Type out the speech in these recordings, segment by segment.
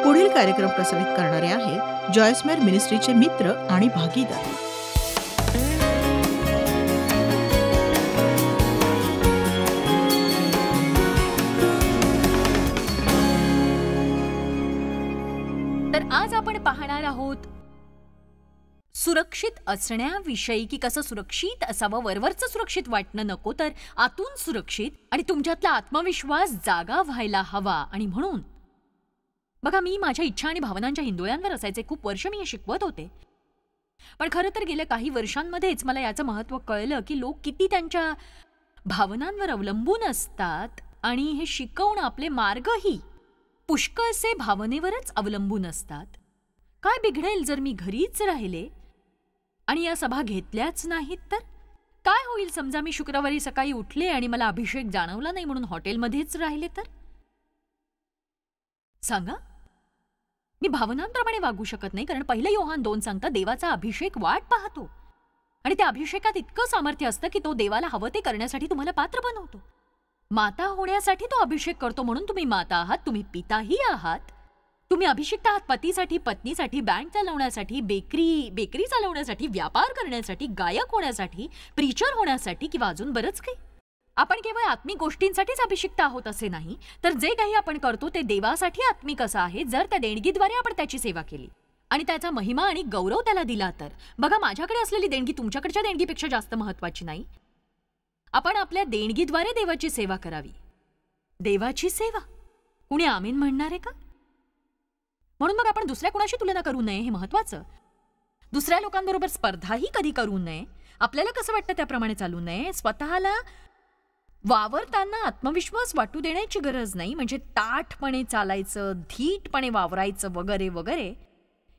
पुढील कार्यक्रम प्रसारित करणारे आहे जॉयस्मेर मिनिस्ट्रीचे मित्र आणि भागीदार. तर आज आपण पाहणार आहोत सुरक्षित असण्याविषयी, की कसं सुरक्षित असावं. वरवरचं सुरक्षित वाटणं नको, तर आतून सुरक्षित आणि तुमच्यातला आत्मविश्वास जागा व्हायला हवा. आणि म्हणून बघा, मी माझ्या इच्छा आणि भावनांच्या हिंदोळ्यांवर असायचे. खूप वर्ष मी हे शिकवत होते, पण खरं तर गेल्या काही वर्षांमध्येच मला याचं महत्त्व कळलं की लोक किती त्यांच्या भावनांवर अवलंबून असतात आणि हे शिकवणं आपले मार्गही पुष्कळसे भावनेवरच अवलंबून असतात. काय बिघडेल जर मी घरीच राहिले आणि या सभा घेतल्याच नाहीत तर? काय होईल समजा मी शुक्रवारी सकाळी उठले आणि मला अभिषेक जाणवला नाही म्हणून हॉटेलमध्येच राहिले तर? सांगा. मी भावनांप्रमाणे वागू शकत नाही, कारण 1 योहान 2 सांगतं देवाचा अभिषेक वाट पाहतो आणि त्या अभिषेकात इतकं सामर्थ्य असतं की तो देवाला हवं ते करण्यासाठी तुम्हाला पात्र बनवतो. माता होण्यासाठी तो अभिषेक करतो, म्हणून तुम्ही माता आहात, तुम्ही पिताही आहात. तुम्ही अभिषिक्त आहात पतीसाठी, पत्नीसाठी, बँक चालवण्यासाठी, बेकरी चालवण्यासाठी, व्यापार करण्यासाठी, गायक होण्यासाठी, प्रीचर होण्यासाठी किंवा अजून बरंच काही. आपण केवळ आत्मिक गोष्टींसाठीच अभिषिक्त आहोत असे नाही, तर जे काही आपण करतो ते देवासाठी आत्मिक असं आहे जर त्या देणगीद्वारे आपण त्याची सेवा केली आणि त्याचा महिमा आणि गौरव त्याला दिला तर. बघा, माझ्याकडे असलेली देणगी तुमच्याकडच्या देणगीपेक्षा जास्त महत्वाची नाही. आपण आपल्या देणगीद्वारे देवाची सेवा करावी. देवाची सेवा कुणी आमीन म्हणणार आहे का? म्हणून मग आपण दुसऱ्या कुणाशी तुलना करू नये, हे महत्वाचं. दुसऱ्या लोकांबरोबर स्पर्धाही कधी करू नये. आपल्याला कसं वाटतं त्याप्रमाणे चालू नये. स्वतःला वावरताना आत्मविश्वास वाटू देण्याची गरज नाही, म्हणजे ताठपणे चालायचं, धीटपणे वावरायचं वगैरे वगैरे,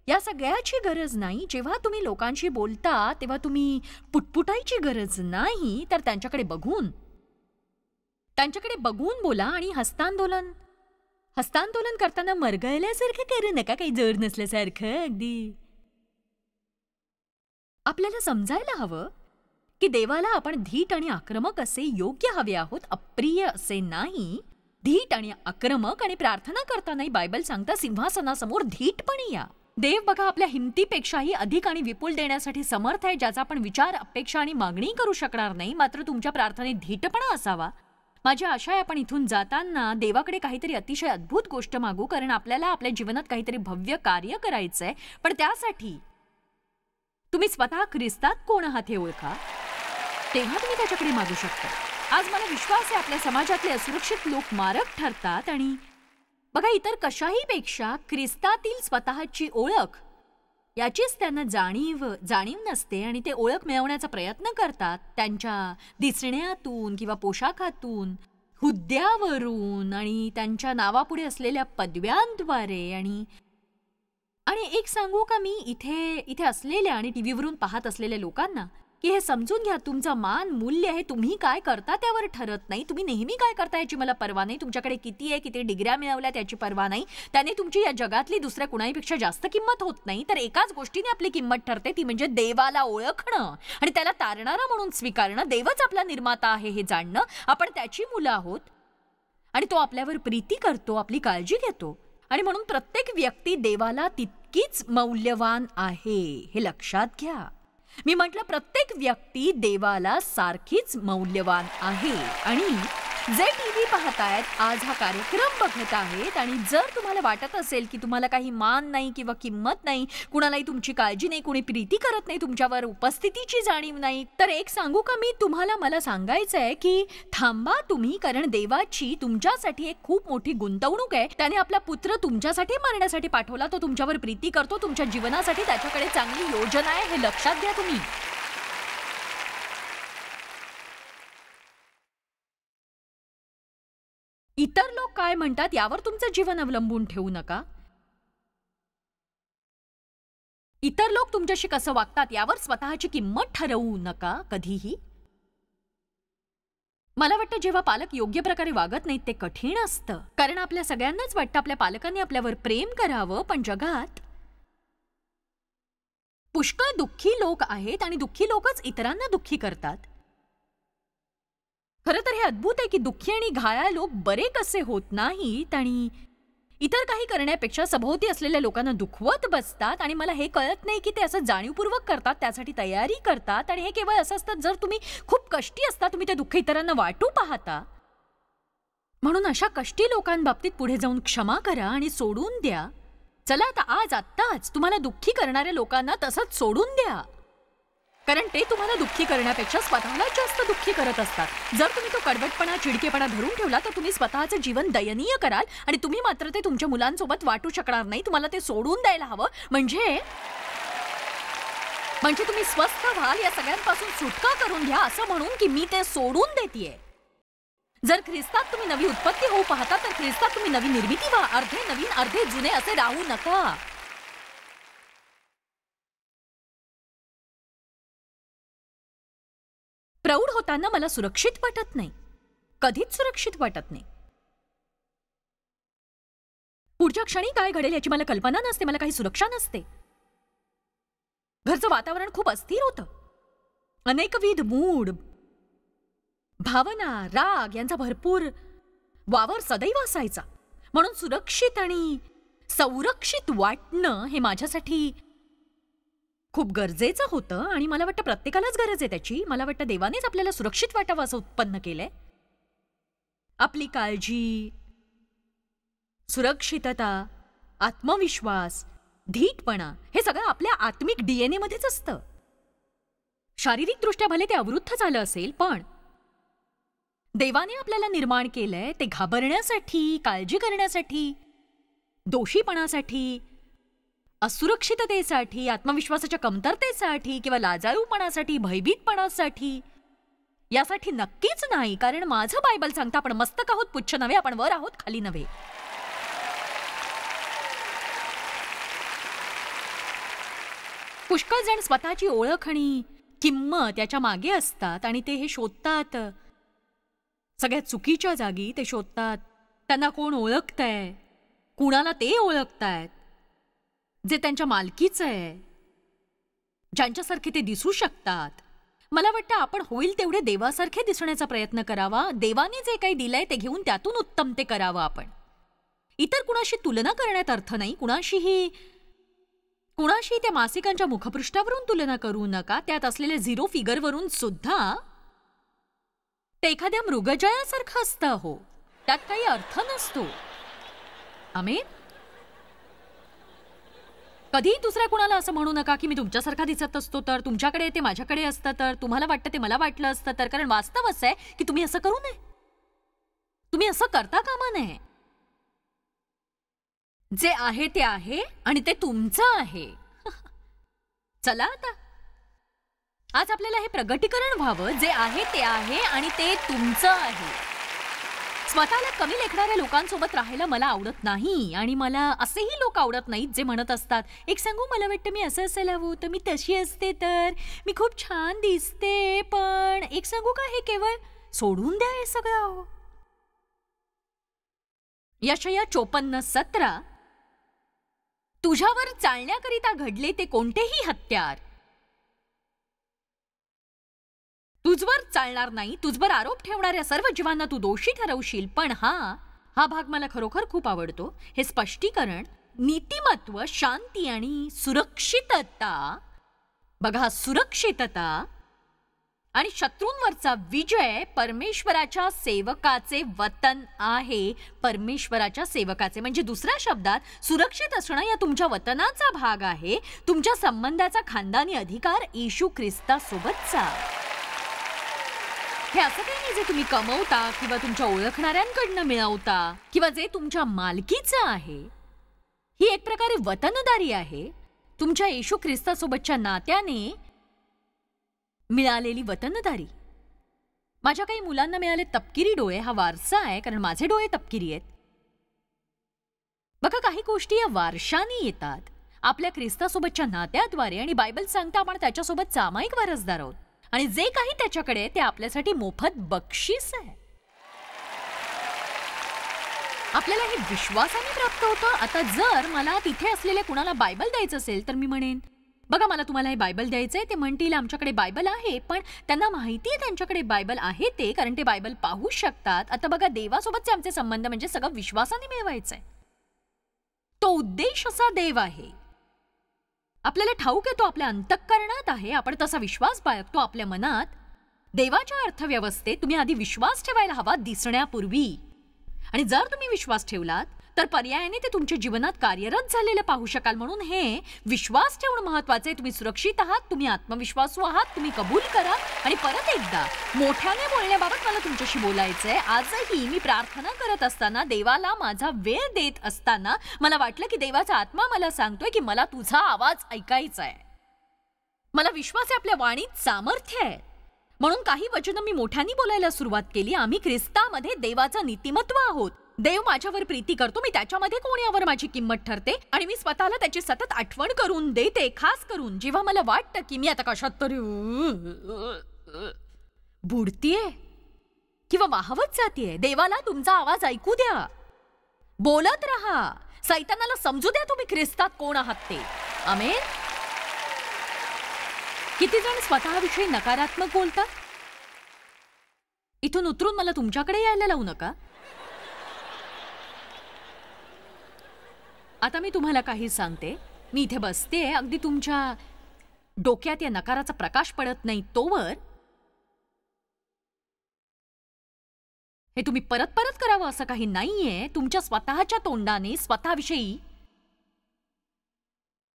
या सगळ्याची गरज नाही. जेव्हा तुम्ही लोकांशी बोलता तेव्हा तुम्ही पुटपुटायची गरज नाही, तर त्यांच्याकडे बघून बोला आणि हस्तांदोलन करताना मरगळल्यासारखं करू नका, काही जोर नसल्यासारखं. अगदी आपल्याला समजायला हवं की देवाला आपण धीट आणि आक्रमक असे योग्य हवे आहोत, अप्रिय असे नाही. धीट आणि आक्रमक. आणि प्रार्थना करतानाही बायबल सांगता सिंहासनासमोर धीटपणे या. देव बघा आपल्या हिमतीपेक्षाही अधिक आणि विपुल देण्यासाठी समर्थ आहे, ज्याचा आपण विचार, अपेक्षा आणि मागणी करू शकणार नाही. मात्र तुमच्या प्रार्थनेत धीटपणा असावा. माझी आशा आहे आपण इथून जाताना देवाकडे काहीतरी अतिशय अद्भुत गोष्ट मागू, कारण आपल्याला आपल्या जीवनात काहीतरी भव्य कार्य करायचंय. पण त्यासाठी तुम्ही स्वतः ख्रिस्तात कोण आहात हे ओळखा, तेव्हा तुम्ही त्याच्याकडे मागू शकता. आज मला विश्वास आहे आपल्या समाजातले असुरक्षित लोक मारक ठरतात आणि बघा, इतर कशाही पेक्षा ख्रिस्तातील स्वतःची ओळख याचीच त्यांना जाणीव नसते आणि ते ओळख मिळवण्याचा प्रयत्न करतात त्यांच्या दिसण्यातून किंवा पोशाखातून, हुद्द्यावरून आणि त्यांच्या नावापुढे असलेल्या पदव्यांद्वारे. आणि एक सांगू का मी इथे असलेल्या आणि टीव्हीवरून पाहत असलेल्या लोकांना की हे समजून घ्या, तुमचा मान मूल्य हे तुम्ही काय करता त्यावर ठरत नाही. तुम्ही नेहमी काय करता याची मला पर्वा नाही. तुमच्याकडे किती डिग्र्या मिळवल्या त्याची पर्वा नाही. त्याने तुमची या जगातली दुसऱ्या कुणाहीपेक्षा जास्त किंमत होत नाही. तर एकाच गोष्टीने आपली किंमत ठरते, ती म्हणजे देवाला ओळखणं आणि त्याला तारणारा म्हणून स्वीकारणं. देवच आपला निर्माता आहे हे जाणणं. आपण त्याची मुलं आहोत आणि तो आपल्यावर प्रीती करतो, आपली काळजी घेतो. आणि म्हणून प्रत्येक व्यक्ती देवाला तितकीच मौल्यवान आहे, हे लक्षात घ्या. मी म्हटलं प्रत्येक व्यक्ती देवाला सारखीच मौल्यवान आहे. आणि जे टीव्ही पाहतायत, आज हा कार्यक्रम बघत आहेत, आणि जर तुम्हाला वाटत असेल की तुम्हाला काही मान नाही किंवा किंमत नाही, कुणालाही तुमची काळजी नाही, कुणी प्रीती करत नाही, तुमच्यावर उपस्थितीची जाणीव नाही, तर एक सांगू का मी तुम्हाला, मला सांगायचं आहे की थांबा तुम्ही, कारण देवाची तुमच्यासाठी एक खूप मोठी गुंतवणूक आहे. त्याने आपला पुत्र तुमच्यासाठी मरण्यासाठी पाठवला. तो तुमच्यावर प्रीती करतो, तुमच्या जीवनासाठी त्याच्याकडे चांगली योजना आहे, हे लक्षात घ्या तुम्ही. इतर लोक काय म्हणतात यावर तुमचं जीवन अवलंबून ठेवू नका. इतर लोक तुमच्याशी कसं वागतात यावर स्वतःची किंमत ठरवू नका कधीही. मला वाटतं जेव्हा पालक योग्य प्रकारे वागत नाहीत ते कठीण असतं, कारण आपल्या सगळ्यांनाच वाटतं आपल्या पालकांनी आपल्यावर प्रेम करावं, पण जगात पुष्कळ दुःखी लोक आहेत आणि दुःखी लोकच इतरांना दुःखी करतात. खरं तर हे अद्भुत आहे की दुःखी आणि घायाळ लोक बरे कसे होत नाहीत आणि इतर काही करण्यापेक्षा सभोवती असलेल्या लोकांना दुखवत बसतात आणि मला हे कळत नाही की ते असं जाणीवपूर्वक करतात, त्यासाठी तयारी करतात आणि हे केवळ असं असतं जर तुम्ही खूप कष्टी असता, तुम्ही ते दुःख इतरांना वाटू पाहता. म्हणून अशा कष्टी लोकांबाबतीत पुढे जाऊन क्षमा करा आणि सोडून द्या. चला आता आत्ताच तुम्हाला दुःखी करणाऱ्या लोकांना तसंच सोडून द्या, कारण ते तुम्हाला दुःखी करण्यापेक्षा स्वतःला जास्त दुःखी करत असतात. जर तुम्ही तो कडवटपणा, चिडकेपणा धरून ठेवला तर तुम्ही स्वतःचं जीवन दयनीय कराल आणि तुम्ही मात्र ते तुमच्या मुलांसोबत वाटू शकणार नाही. तुम्हाला ते सोडून द्यायला हवं, म्हणजे तुम्ही स्वस्थ व्हाल, या सगळ्यांपासून सुटका करून घ्या, असं म्हणून की मी ते सोडून देतेय. जर ख्रिस्तात तुम्ही नवी उत्पत्ती होऊ पाहता तर ख्रिस्तात तुम्ही नवी निर्मिती व्हा. अर्धे नवीन अर्धे जुने असे राहू नका. प्रौढ होताना मला सुरक्षित वाटत नाही, कधीच सुरक्षित वाटत नाही. पुढच्या क्षणी काय घडेल याची मला कल्पना नसते, मला काही सुरक्षा नसते. घरचं वातावरण खूप अस्थिर होतं. अनेकविध मूड, भावना, राग यांचा भरपूर वावर सदैव असायचा. म्हणून सुरक्षित आणि संरक्षित वाटणं हे माझ्यासाठी खूप गरजेचं होतं आणि मला वाटतं प्रत्येकालाच गरज आहे त्याची. मला वाटतं देवानेच आपल्याला सुरक्षित वाटावं असं उत्पन्न केलंय. आपली काळजी, सुरक्षितता, आत्मविश्वास, धीटपणा हे सगळं आपल्या आत्मिक DNA मध्येच असतं. शारीरिकदृष्ट्या भले ते अवरुद्ध झालं असेल, पण देवाने आपल्याला निर्माण केलंय ते घाबरण्यासाठी, काळजी करण्यासाठी, दोषीपणासाठी, असुरक्षिततेसाठी, आत्मविश्वासाच्या कमतरतेसाठी किंवा लाजाळूपणासाठी, भयभीतपणासाठी, यासाठी नक्कीच नाही. कारण माझं बायबल सांगतं आपण मस्तक आहोत, पुच्छ नव्हे, आपण वर आहोत, खाली नव्हे. पुष्कळ जण स्वतःची ओळख आणि किंमत याच्या मागे असतात आणि ते हे शोधतात सगळ्यात चुकीच्या जागी. ते शोधतात त्यांना कोण ओळखतंय, कुणाला ते ओळखतायत, जे त्यांच्या मालकीचं आहे, ज्यांच्यासारखे ते दिसू शकतात. मला वाटतं आपण होईल तेवढे देवासारखे दिसण्याचा प्रयत्न करावा. देवाने जे काही दिलंय ते घेऊन त्यातून उत्तम ते करावं. आपण इतर कुणाशी तुलना करण्यात अर्थ नाही. कुणाशी त्या मासिकांच्या मुखपृष्ठावरून तुलना करू नका. त्यात असलेल्या 0 फिगरवरून सुद्धा ते एखाद्या मृगजळासारखं असतं. हो, त्यात काही अर्थ नसतो. आमेन. कधीही दुसऱ्या कुणाला असं म्हणू नका की मी तुमच्यासारखा दिसत असतो तर, तुमच्याकडे ते माझ्याकडे असतं तर, तुम्हाला वाटतं ते मला वाटलं असतं तर. कारण वास्तव असं आहे की तुम्ही असं करू नये, तुम्ही असं करता कामा नये. जे आहे ते आहे आणि ते तुमचं आहे. चला आता आज आपल्याला हे प्रगटीकरण व्हावं. जे आहे ते आहे आणि ते तुमचं आहे. स्वतःला कमी लेखणाऱ्या लोकांसोबत राहायला मला आवडत नाही आणि मला असेही लोक आवडत नाहीत जे म्हणत असतात एक सांगू, मला वाटतं मी असं असायला हवं होतं, मी तशी असते तर, मी खूप छान दिसते. पण एक सांगू का, हे केवळ सोडून द्या हे सगळं. यशया 54:17 तुझ्यावर चालण्याकरिता घडले ते कोणतेही हत्यार तुझवर चालणार नाही. तुझवर आरोप ठेवणाऱ्या सर्व जीवांना तू दोषी ठरवशील. पण हा भाग मला खरोखर खूप आवडतो. हे स्पष्टीकरण, नीतिमत्व, शांती आणि सुरक्षितता. बघा, सुरक्षितता आणि शत्रूंवरचा विजय परमेश्वराच्या सेवकाचे वतन आहे. परमेश्वराच्या सेवकाचे म्हणजे दुसऱ्या शब्दात सुरक्षित असणं या तुमच्या वतनाचा भाग आहे. तुमच्या संबंधाचा खानदानी अधिकार येशू ख्रिस्तासोबतचा. हे असं काही नाही जे तुम्ही कमवता किंवा तुमच्या ओळखणाऱ्यांकडनं मिळवता किंवा जे तुमच्या मालकीचं आहे. ही एक प्रकारे वतनदारी आहे, तुमच्या येशू ख्रिस्तासोबतच्या नात्याने मिळालेली वतनदारी. माझ्या काही मुलांना मिळाले तपकिरी डोळे. हा वारसा आहे, कारण माझे डोळे तपकिरी आहेत. बघा, काही गोष्टी या वारशाने येतात, आपल्या ख्रिस्तासोबतच्या नात्याद्वारे. आणि बायबल सांगता आपण त्याच्यासोबत सामायिक वारसदार आहोत आणि जे काही त्याच्याकडे ते आपल्यासाठी मोफत बक्षीस आहे. आपल्याला हे विश्वासाने प्राप्त होतं. आता जर मला तिथे असलेल्या कुणाला बायबल द्यायचं असेल तर मी म्हणेन, बघा मला तुम्हाला हे बायबल द्यायचंय. ते म्हणतील आमच्याकडे बायबल आहे, पण त्यांना माहिती आहे त्यांच्याकडे बायबल आहे ते, कारण ते बायबल पाहू शकतात. आता बघा, देवासोबतचे आमचे संबंध म्हणजे सगळं विश्वासाने मिळवायचंय. तो उद्देश असा देव आहे. आपल्याला ठाऊक आहे तो आपल्या अंतःकरणात आहे. आपण तसा विश्वास बाळगतो आपल्या मनात. देवाच्या अर्थव्यवस्थेत तुम्ही आधी विश्वास ठेवायला हवा दिसण्यापूर्वी. आणि जर तुम्ही विश्वास ठेवलात तर पर्यायाने ते तुमच्या जीवनात कार्यरत झालेलं पाहू शकाल. म्हणून हे विश्वास ठेवणं महत्वाचं आहे. तुम्ही सुरक्षित आहात, तुम्ही आत्मविश्वासू आहात, तुम्ही कबूल करा. आणि परत एकदा मोठ्याने बोलण्याबाबत मला तुमच्याशी बोलायचंय. आजही मी प्रार्थना करत असताना, देवाला माझा वेळ देत असताना मला वाटलं की देवाचा आत्मा मला सांगतोय की मला तुझा आवाज ऐकायचा आहे. मला विश्वास आहे आपल्या वाणीत सामर्थ्य आहे. म्हणून काही वचनं मी मोठ्याने बोलायला सुरुवात केली. आम्ही ख्रिस्तामध्ये देवाचं नीतिमत्व आहोत. देव माझ्यावर प्रीती करतो, मी त्याच्यामध्ये कोण यावर माझी किंमत ठरते आणि मी स्वतःला त्याची सतत आठवण करून देते. खास करून जेव्हा मला वाटतं की मी आता कशात तरी बुडतीये किंवा वाहवत जातीये. देवाला तुमचा आवाज ऐकू द्या, बोलत राहा. सैतानाला समजू द्या तुम्ही ख्रिस्तात कोण आहात ते. आमेन. किती जण स्वतःविषयी नकारात्मक बोलतात? इथून उतरून मला तुमच्याकडे यायला लावू नका. आता मी तुम्हाला काही सांगते. मी इथे बसते, अगदी तुमच्या डोक्यात या नकाराचा प्रकाश पडत नाही तोवर हे तुम्ही परत परत करावं असं काही नाहीये. तुमच्या स्वतःच्या तोंडाने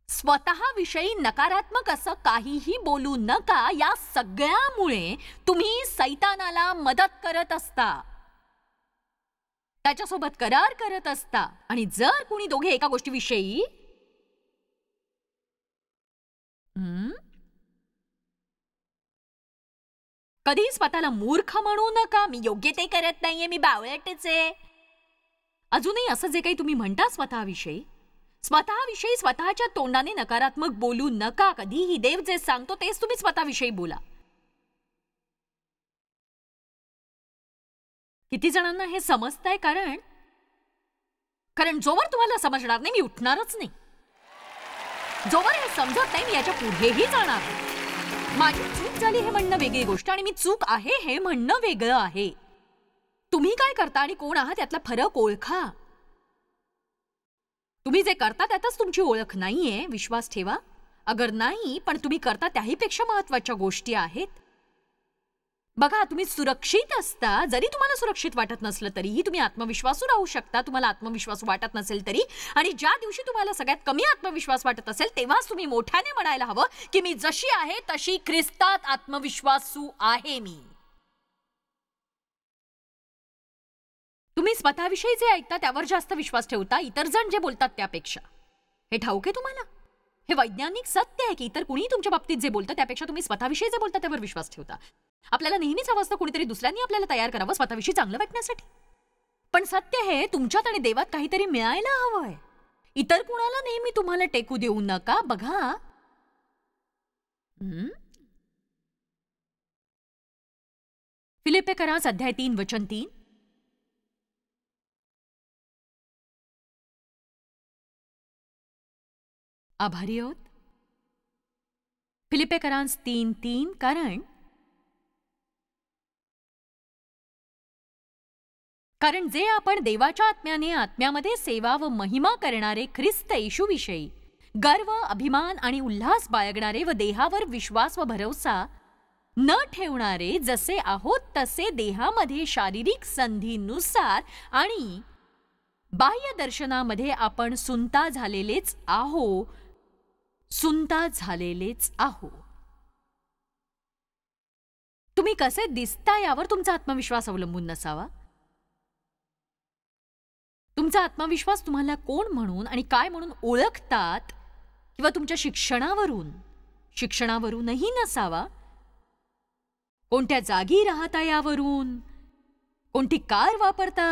स्वतःविषयी नकारात्मक असं काहीही बोलू नका. या सगळ्यामुळे तुम्ही सैतानाला मदत करत असता, त्याच्यासोबत करार करत असता. आणि जर कुणी दोघे एका गोष्टीविषयी कधी स्वतःला मूर्ख म्हणू नका. मी योग्य ते करत नाहीये, मी बावळटच आहे. अजूनही असं जे काही तुम्ही म्हणता स्वतःविषयी स्वतःच्या तोंडाने नकारात्मक बोलू नका. कधीही देव जे सांगतो तेच तुम्ही स्वतःविषयी बोला. किती जणांना हे समजतंय? कारण जोवर तुम्हाला समजणार नाही मी उठणारच नाही. जोवर हे समजत नाही मी याच्या पुढेही जाणार नाही. माझी चूक झाली हे म्हणणं वेगळी गोष्ट आणि मी चूक आहे हे म्हणणं वेगळं आहे. तुम्ही काय करता आणि कोण आहात यातला फरक ओळखा. तुम्ही जे करता त्यातच तुमची ओळख नाहीये. विश्वास ठेवा. अगर नाही पण तुम्ही करता त्याहीपेक्षा महत्वाच्या गोष्टी आहेत. बघा, तुम्ही सुरक्षित असता. जरी तुम्हाला सुरक्षित वाटत नसलं तरीही तुम्ही आत्मविश्वासू राहू शकता. तुम्हाला आत्मविश्वासू वाटत नसेल तरी. आणि ज्या दिवशी तुम्हाला सगळ्यात कमी आत्मविश्वास वाटत असेल तेव्हाच तुम्ही मोठ्याने म्हणायला हवं की मी जशी आहे तशी ख्रिस्तात आत्मविश्वासू आहे मी. तुम्ही स्वतःविषयी जे ऐकता त्यावर जास्त विश्वास ठेवता इतर जण जे बोलतात त्यापेक्षा. हे ठाऊक आहे तुम्हाला? हे वैज्ञानिक सत्य आहे की इतर कुणीही तुमच्या बाबतीत जे बोलतं त्यापेक्षा तुम्ही स्वतःविषयी जे बोलता त्यावर विश्वास ठेवता. आपल्याला नेहमीच हवं असतं कुणीतरी दुसऱ्यांनी आपल्याला तयार करावं स्वतःविषयी चांगलं वाटण्यासाठी. पण सत्य हे तुमच्यात आणि देवात काहीतरी मिळायला हवंय. इतर कुणाला नेहमी तुम्हाला टेकू देऊ नका. बघा, फिलिप्पियरास अध्याय 3 वचन 3. आभारी आहोत. फिलिप्पियरास 3:3. कारण जे आपण देवाच्या आत्म्यामध्ये सेवा व महिमा करणारे ख्रिस्त येशूविषयी गर्व, अभिमान आणि उल्हास बाळगणारे व देहावर विश्वास व भरोसा न ठेवणारे, जसे आहोत तसे देहामध्ये शारीरिक संधीनुसार आणि बाह्य दर्शनामध्ये आपण सुंता झालेलेच आहो. तुम्ही कसे दिसता यावर तुमचा आत्मविश्वास अवलंबून नसावा. तुमचा आत्मविश्वास तुम्हाला कोण म्हणून आणि काय म्हणून ओळखतात किंवा तुमच्या शिक्षणावरूनही नसावा. कोणत्या जागी राहता यावरून, कोणती कार वापरता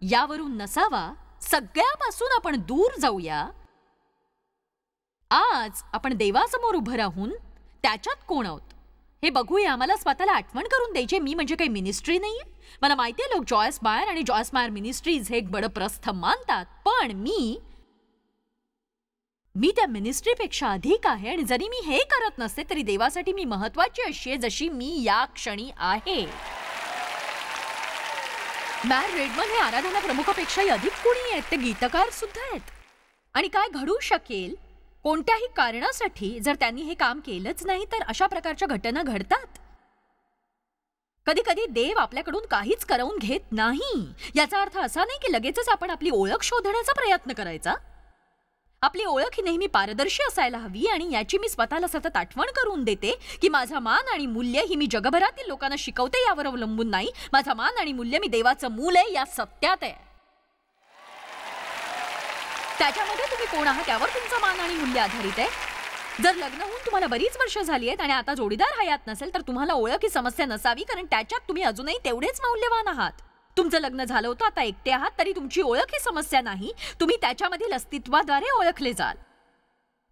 यावरून नसावा. सगळ्यापासून आपण दूर जाऊया. आज आपण देवासमोर उभं राहून त्याच्यात कोण आहोत हे बघूया. मला स्वतःला आठवण करून द्यायची. मी म्हणजे काही मिनिस्ट्री नाहीये. मला माहिती आहे लोक जॉयस मायर आणि जॉयस मायर मिनिस्ट्रीज हे एक बडं प्रस्थ मानतात. पण मी त्या मिनिस्ट्रीपेक्षा अधिक आहे. आणि जरी मी हे करत नसते तरी देवासाठी मी महत्वाची अशी आहे जशी मी या क्षणी आहे. मॅर रेडमन हे आराधना प्रमुखापेक्षाही अधिक कोणी आहेत. ते गीतकार सुद्धा आहेत. आणि काय घडू शकेल कोणत्याही कारणासाठी जर त्यांनी हे काम केलंच नाही तर अशा प्रकारच्या घटना घडतात. कधी कधी देव आपल्याकडून काहीच करवून घेत नाही. याचा अर्थ असा नाही की लगेचच आपण आपली ओळख शोधण्याचा प्रयत्न करायचा. आपली ओळख ही नेहमी पारदर्शी असायला हवी आणि याची मी स्वतःला सतत आठवण करून देते की माझा मान आणि मूल्य ही मी जगभरातील लोकांना शिकवते यावर अवलंबून नाही. माझा मान आणि मूल्य मी देवाचं मूल आहे या सत्यात आहे. त्याच्यामध्ये तुम्ही कोण आहात त्यावर तुमचं मान आणि मूल्य आधारित आहे. जर लग्न होऊन तुम्हाला बरीच वर्ष झाली आहेत आणि आता जोडीदार हयात नसेल तर तुम्हाला ओळख ही समस्या नसावी, कारण त्याच्यात तुम्ही अजूनही तेवढेच मौल्यवान आहात. तुमचं लग्न झालं होतं, आता एकटे आहात, तरी तुमची ओळख ही समस्या नाही. तुम्ही त्याच्यामधील अस्तित्वाद्वारे ओळखले जाल.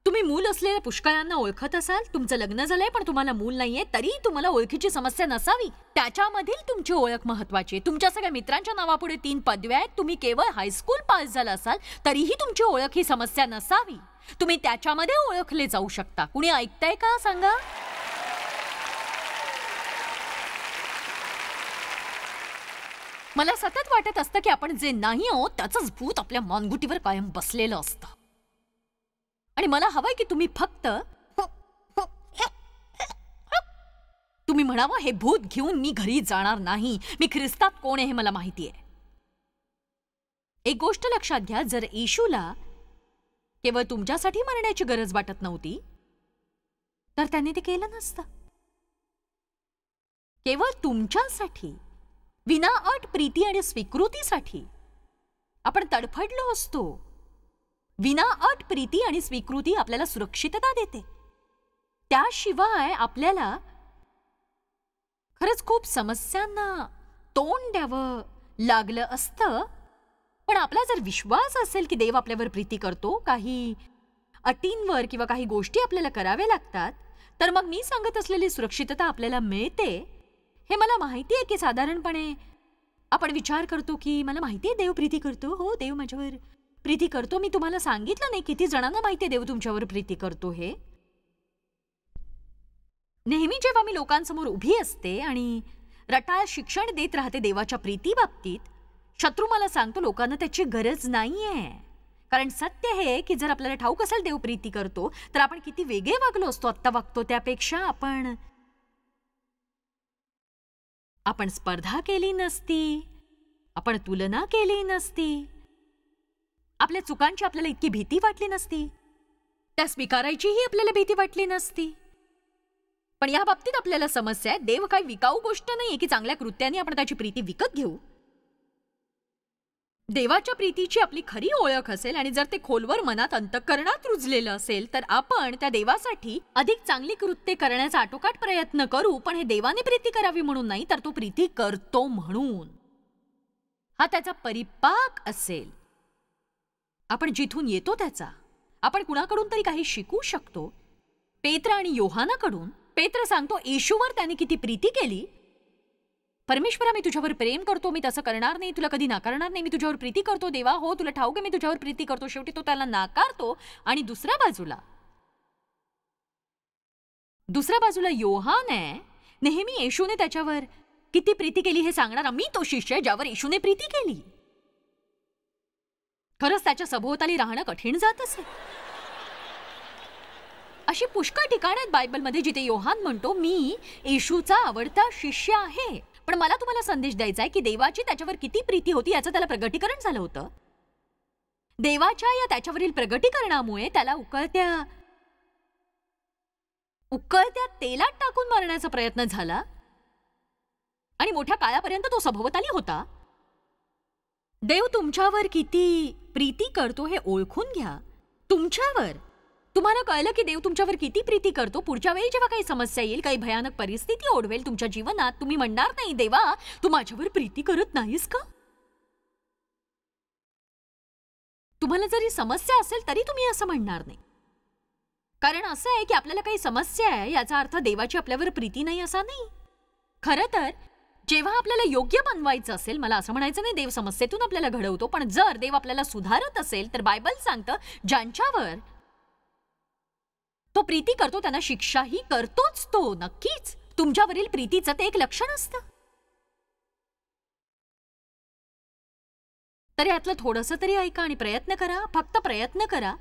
तुम्ही मूल असलेल्या पुष्कळांना ओळखत असाल. तुमचं लग्न झालंय पण तुम्हाला मूल नाहीये, तरी तुम्हाला ओळखीची समस्या नसावी. त्याच्यामधील तुमची ओळख महत्वाची आहे. तुमच्या सगळ्या मित्रांच्या नावापुढे 3 पदव्या आहेत. तुम्ही केवळ हायस्कूल पास झाला असाल तरीही तुमची ओळख ही समस्या नसावी. तुम्ही त्याच्यामध्ये ओळखले जाऊ शकता. कुणी ऐकताय का सांगा? मला सतत वाटत असतं की आपण जे नाही आहोत त्याचंच भूत आपल्या मानगुटीवर कायम बसलेलं असतं. आणि मला हवंय की तुम्ही फक्त तुम्ही म्हणावं, हे भूत घेऊन मी घरी जाणार नाही. मी ख्रिस्तात कोण आहे हे मला माहिती आहे. एक गोष्ट लक्षात घ्या, जर येशूला केवळ तुमच्यासाठी मरण्याची गरज वाटत नव्हती तर त्याने ते केलं नसतं. केवळ तुमच्यासाठी विनाअट प्रीती आणि स्वीकृतीसाठी आपण तडफडलो असतो. विनाअट प्रीती आणि स्वीकृती आपल्याला सुरक्षितता देते. त्याशिवाय आपल्याला खरंच खूप समस्यांना तोंड द्यावं लागलं असतं. पण आपला जर विश्वास असेल की देव आपल्यावर प्रीती करतो, काही अटींवर किंवा काही गोष्टी आपल्याला कराव्या लागतात, तर मग मी सांगत असलेली सुरक्षितता आपल्याला मिळते. हे मला माहिती आहे की साधारणपणे आपण विचार करतो की मला माहिती आहे देव प्रीती करतो. हो, देव माझ्यावर प्रीती करतो. मी तुम्हाला सांगितलं नाही किती जणांना माहिती आहे देव तुमच्यावर प्रीती करतो हे. नेहमी जेव्हा मी लोकांसमोर उभी असते आणि रटाळ शिक्षण देत राहते देवाच्या प्रीती बाबतीत, शत्रू मला सांगतो लोकांना त्याची गरज नाहीये. कारण सत्य हे की जर आपल्याला ठाऊक असेल देव प्रीती करतो तर आपण किती वेगळे वागलो असतो आत्ता वागतो त्यापेक्षा. आपण स्पर्धा केली नसती, आपण तुलना केली नसती, आपल्या चुकांची आपल्याला इतकी भीती वाटली नसती, त्या स्वीकारायचीही आपल्याला भीती वाटली नसती. पण या बाबतीत आपल्याला समस्या आहे. देव काही विकाऊ गोष्ट नाहीये की चांगल्या कृत्याने आपण त्याची प्रीती विकत घेऊ. देवाच्या प्रीतीची आपली खरी ओळख असेल आणि जर ते खोलवर मनात अंतःकरणात रुजलेलं असेल तर आपण त्या देवासाठी अधिक चांगली कृत्ये करण्याचा आटोकाट प्रयत्न करू. पण हे देवाने प्रीती करावी म्हणून नाही, तर तो प्रीती करतो म्हणून. हा त्याचा परिपाक असेल. आपण जिथून येतो त्याचा. आपण कुणाकडून तरी काही शिकू शकतो. पेत्र आणि योहानाकडून. पेत्र सांगतो येशूवर त्याने किती प्रीती केली. परमेश्वरा, मी तुझ्यावर प्रेम करतो, मी तसं करणार नाही, तुला कधी नाकारणार नाही, मी तुझ्यावर प्रीती करतो. देवा, हो तुला ठाऊक आहे मी तुझ्यावर प्रीती करतो. शेवटी तो त्याला नाकारतो. आणि दुसऱ्या बाजूला योहान आहे. नेहमी येशूने त्याच्यावर किती प्रीती केली हे सांगणारा. मी तो शिष्य आहे ज्यावर येशूने प्रीती केली. खरंच त्याच्या सभोवताली राहणं कठीण जात असेल. अशी पुष्कळ ठिकाणं आहेत बायबलमध्ये जिथे योहान म्हणतो मी येशूचा आवडता शिष्य आहे. पण मला तुम्हाला संदेश द्यायचा आहे की देवाची त्याच्यावर किती प्रीती होती याचं त्याला प्रगटीकरण झालं होतं. देवाच्या या त्याच्यावरील प्रगटीकरणामुळे त्याला उकळत्या तेलात टाकून मारण्याचा प्रयत्न झाला आणि मोठ्या काळापर्यंत तो सभोवताली होता. देव तुमच्यावर किती प्रीती करतो हे ओळखून घ्या. तुम्हाला कळलं की देव तुमच्यावर किती प्रीती करतो. पुढच्या वेळी जेव्हा काही समस्या येईल, काही भयानक परिस्थिती ओढवेल तुमच्या जीवनात, तुम्ही म्हणणार नाही देवा तू माझ्यावर प्रीती करत नाहीस का. तुम्हाला जरी समस्या असेल तरी तुम्ही असं म्हणणार नाही. कारण असं आहे की आपल्याला काही समस्या आहे याचा अर्थ देवाची आपल्यावर प्रीती नाही असा नाही. खरं तर जेव्हा आपल्याला योग्य बनवायचं असेल, मला असं म्हणायचं नाही देव समस्येतून आपल्याला घडवतो, पण जर देव आपल्याला सुधारत असेल तर बायबल सांगतं ज्यांच्यावर तो प्रीती करतो त्यांना शिक्षाही करतोच तो. नक्कीच तुमच्यावरील प्रीतीचं ते एक लक्षण असतं. तर यातलं थोडंसं तरी ऐका आणि प्रयत्न करा, फक्त प्रयत्न करा.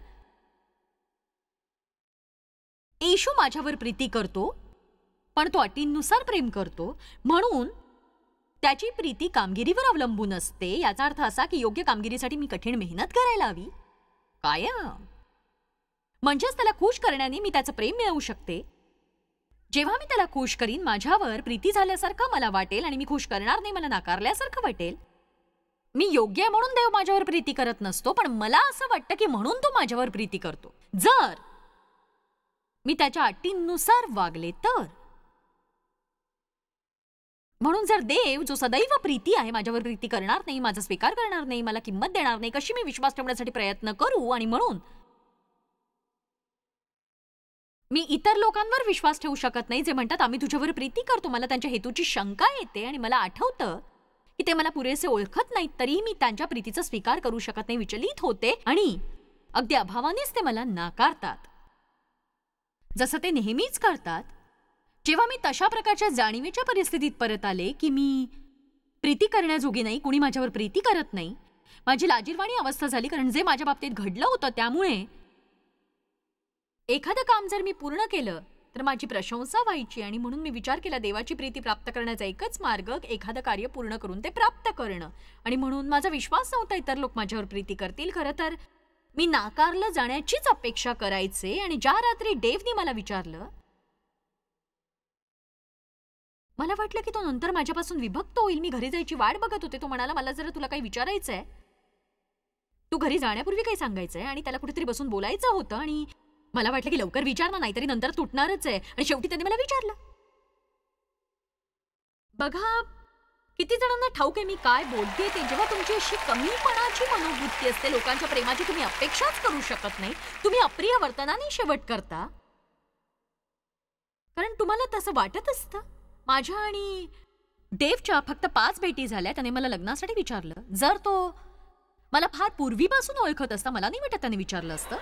येशू माझ्यावर प्रीती करतो, पण तो अटींनुसार प्रेम करतो, म्हणून त्याची प्रीती कामगिरीवर अवलंबून असते. याचा अर्थ असा की योग्य कामगिरीसाठी मी कठीण मेहनत करायला हवी कायम. म्हणजेच त्याला खुश करण्याने मी त्याचं प्रेम मिळवू शकते. जेव्हा मी त्याला खुश करीन, माझ्यावर प्रीती झाल्यासारखं मला वाटेल आणि मी खुश करणार नाही, मला नाकारल्यासारखं वाटेल. मी योग्य आहे म्हणून देव माझ्यावर प्रीती करत नसतो, पण मला असं वाटतं की म्हणून तो माझ्यावर प्रीती करतो. जर मी त्याच्या अटींनुसार वागले तर. म्हणून जर देव जो सदैव प्रीती आहे माझ्यावर प्रीती करणार नाही, माझा स्वीकार करणार नाही, मला किंमत देणार नाही, कशी मी विश्वास ठेवण्यासाठी प्रयत्न करू. आणि म्हणून मी इतर लोकांवर विश्वास ठेवू शकत नाही जे म्हणतात आम्ही तुझ्यावर प्रीती करतो. मला त्यांच्या हेतूची शंका येते आणि मला आठवतं की ते मला पुरेसे ओळखत नाहीत, तरीही मी त्यांच्या प्रीतीचा स्वीकार करू शकत नाही, विचलित होते आणि अगदी अभावानेच ते मला नाकारतात, जसं ते नेहमीच करतात. जेव्हा मी तशा प्रकारच्या जाणीवेच्या परिस्थितीत परत आले की मी प्रीती करण्याजोगी नाही, कुणी माझ्यावर प्रीती करत नाही, माझी लाजिरवाणी अवस्था झाली. कारण जे माझ्या बाबतीत घडलं होतं त्यामुळे एखादं काम जर मी पूर्ण केलं तर माझी प्रशंसा व्हायची आणि म्हणून मी विचार केला देवाची प्रीती प्राप्त करण्याचा एकच मार्ग एखादं कार्य पूर्ण करून ते प्राप्त करणं. आणि म्हणून माझा विश्वास नव्हता इतर लोक माझ्यावर प्रीती करतील. खरं तर मी नाकारलं जाण्याचीच अपेक्षा करायचे. आणि ज्या रात्री डेव्हनी मला विचारलं, मला वाटलं की तो नंतर माझ्यापासून विभक्त होईल. मी घरी जायची वाट बघत होते. तो म्हणाला मला जरा तुला काही विचारायचंय, तू घरी जाण्यापूर्वी काही सांगायचंय आणि त्याला कुठेतरी बसून बोलायचं होतं. आणि मला वाटलं की लवकर विचारणार नाही तरी नंतर तुटणारच आहे. आणि शेवटी त्याने मला विचारलं. बघा किती जणांना ठाऊक आहे मी काय बोलते ते. जेव्हा तुमची अशी कमीपणाची मनोवृत्ती असते, लोकांच्या प्रेमाची तुम्ही अपेक्षाच करू शकत नाही, तुम्ही अप्रिय वर्तनाने शेवट करता कारण तुम्हाला तसं वाटत असतं. माझ्या आणि देवच्या फक्त 5 भेटी झाल्या. त्याने मला लग्नासाठी विचारलं. जर तो मला फार पूर्वीपासून ओळखत असता, मला नाही वाटत त्याने विचारलं असतं.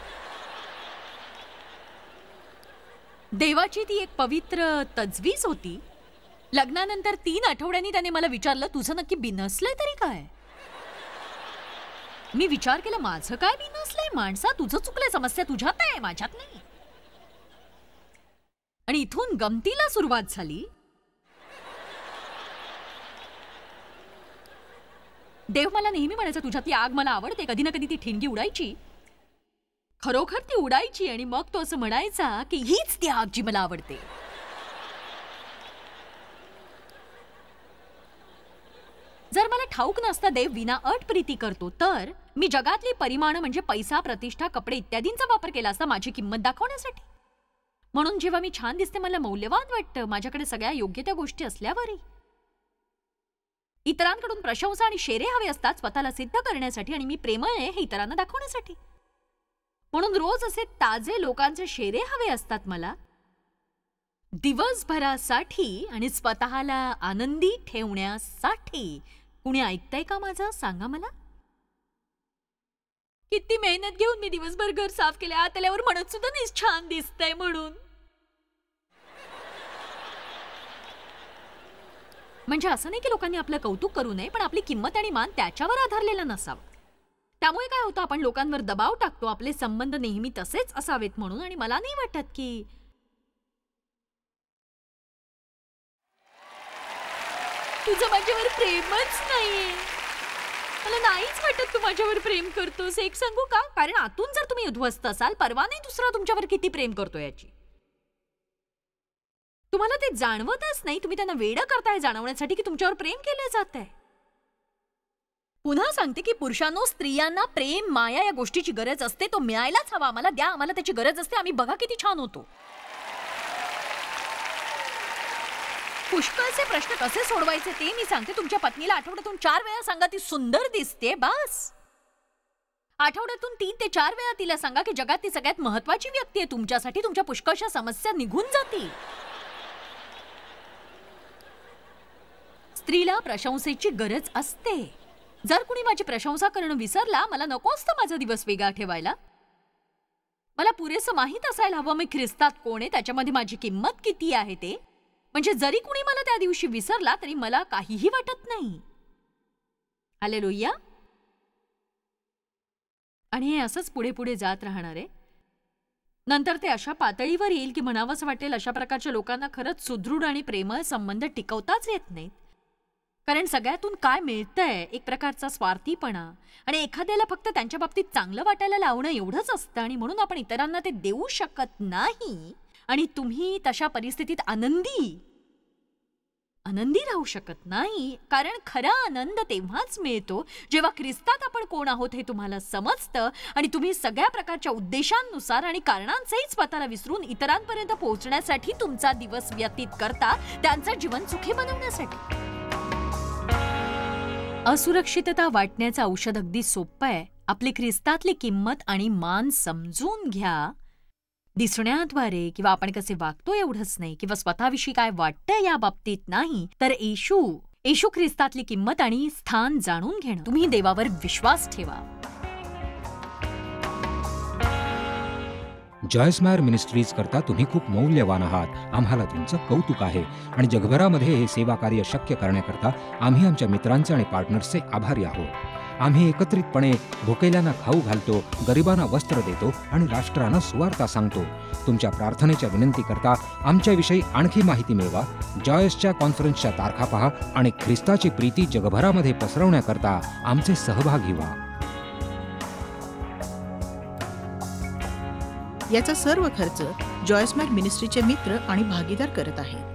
देवाची ती एक पवित्र तजवीज होती. लग्नानंतर 3 आठवड्यांनी त्याने मला विचारलं तुझं नक्की बिनसलंय तरी काय. मी विचार केला माझं काय बिनसलंय. माणसा तुझं चुकलंय, समस्या तुझ्यात आहे माझ्यात नाही. आणि इथून गमतीला सुरुवात झाली. देव मला नेहमी म्हणायचा तुझ्यातली आग मला आवडते. कधी ना कधी ती ठिणगी उडायची, खरोखर ती उडायची आणि मग तो असं म्हणायचा की हीच ती आग जी मला आवडते. जर मला ठाऊक नसता देव विना अट प्रीती करतो तर मी जगातली परिमाण म्हणजे पैसा, प्रतिष्ठा, कपडे इत्यादींचा वापर केला असता माझी किंमत दाखवण्यासाठी. म्हणून जेव्हा मी छान दिसते मला मौल्यवान वाटतं, माझ्याकडे सगळ्या योग्य त्या गोष्टी असल्यावरही. इतरांकडून प्रशंसा आणि शेरे हवे असतात स्वतःला सिद्ध करण्यासाठी आणि मी प्रेमळ आहे हे इतरांना दाखवण्यासाठी. म्हणून रोज असे ताजे लोकांचे शेरे हवे असतात मला दिवसभरासाठी आणि स्वतःला आनंदी ठेवण्यासाठी. कुणी ऐकतंय का माझं? सांगा मला. किती मेहनत घेऊन मी दिवसभर घर साफ केले, आत आल्यावर म्हणत सुद्धा नाही छान दिसतंय म्हणून. म्हणजे असं नाही की लोकांनी आपलं कौतुक करू नये, पण आपली किंमत आणि मान त्याच्यावर आधारलेला नसावा. त्यामुळे काय होतं आपण लोकांवर दबाव टाकतो आपले संबंध नेहमी तसेच असावेत म्हणून. आणि मला नाही वाटत की तुझं माझ्यावर प्रेमच नाहीये. मला नाहीच वाटत तू माझ्यावर प्रेम करतोस. एक सांगू का, कारण आतून जर तुम्ही उद्ध्वस्त असाल परवा नाही दुसरा तुमच्यावर किती प्रेम करतो याची तुम्हाला ते जाणवतच नाही. तुम्ही त्यांना वेडं करताय जाणवण्यासाठी की तुमच्यावर प्रेम केलं जात आहे. पुन्हा सांगते की पुरुषांनो, स्त्रियांना प्रेम, माया या गोष्टीची गरज असते. तो मिळायलाच हवा. आम्हाला द्या, आम्हाला त्याची गरज असते. आम्ही बघा किती छान होतो. पुष्कळचे प्रश्न कसे सोडवायचे ते मी सांगते. तुमच्या पत्नीला आठवड्यातून 4 वेळा सांगा ती सुंदर दिसते, बस. आठवड्यातून 3 ते 4 वेळा तिला सांगा की जगात ती सगळ्यात महत्वाची व्यक्ती आहे तुमच्यासाठी. तुमच्या पुष्कळशा समस्या निघून जातील. स्त्रीला प्रशंसेची गरज असते. जर कुणी माझी प्रशंसा करणं विसरला, मला नको असतं माझा दिवस वेगळा ठेवायला. मला पुरेसं माहीत असायला हवं मी ख्रिस्तात कोण आहे, त्याच्यामध्ये माझी किंमत किती आहे ते. म्हणजे जरी कुणी मला त्या दिवशी विसरला तरी मला काहीही वाटत नाही. हालेलुया. आणि हे असंच पुढे पुढे जात राहणार आहे. नंतर ते अशा पातळीवर येईल की म्हणावंसं वाटेल अशा प्रकारच्या लोकांना खरंच सुदृढ आणि प्रेमळ संबंध टिकवताच येत नाहीत. कारण सगळ्यातून काय मिळतंय एक प्रकारचा स्वार्थीपणा आणि एखाद्याला फक्त त्यांच्या बाबतीत चांगलं वाटायला लावणं एवढंच असतं आणि म्हणून आपण इतरांना ते देऊ शकत नाही आणि तुम्ही तशा परिस्थितीत आनंदी राहू शकत नाही. कारण खरा आनंद तेव्हाच मिळतो जेव्हा ख्रिस्तात आपण कोण आहोत हे तुम्हाला समजतं आणि तुम्ही सगळ्या प्रकारच्या उद्देशांनुसार आणि कारणांसहित स्वतःला विसरून इतरांपर्यंत पोहोचण्यासाठी तुमचा दिवस व्यतीत करता, त्यांचं जीवन सुखी बनवण्यासाठी. असुरक्षितता वाटण्याचं औषध अगदी सोपं आहे. आपली ख्रिस्तातली किंमत आणि मान समजून घ्या. दिसण्याद्वारे किंवा आपण कसे वागतो एवढंच नाही किंवा स्वतःविषयी काय वाटतं या बाबतीत नाही, तर येशू ख्रिस्तातली किंमत आणि स्थान जाणून घेणं. तुम्ही देवावर विश्वास ठेवा. जॉयस मेयर मिनिस्ट्रीज करता तुम्ही खूप मौल्यवान आहात. आम्हाला तुमचं कौतुक आहे आणि जगभरामध्ये हे सेवा कार्य शक्य करण्याकरता आम्ही आमच्या मित्रांचे आणि पार्टनर्सचे आभारी आहोत. आम्ही एकत्रितपणे भुकेल्यांना खाऊ घालतो, गरिबांना वस्त्र देतो आणि राष्ट्रांना सुवार्ता सांगतो. तुमच्या प्रार्थनेच्या विनंती करता आमच्याविषयी आणखी माहिती मिळवा. जॉयसच्या कॉन्फरन्सच्या तारखा पहा आणि ख्रिस्ताची प्रीती जगभरामध्ये पसरवण्याकरता आमचे सहभागी व्हा. याचा सर्व खर्च जॉयस मेयर मिनिस्ट्रीचे मित्र आणि भागीदार करत आहेत.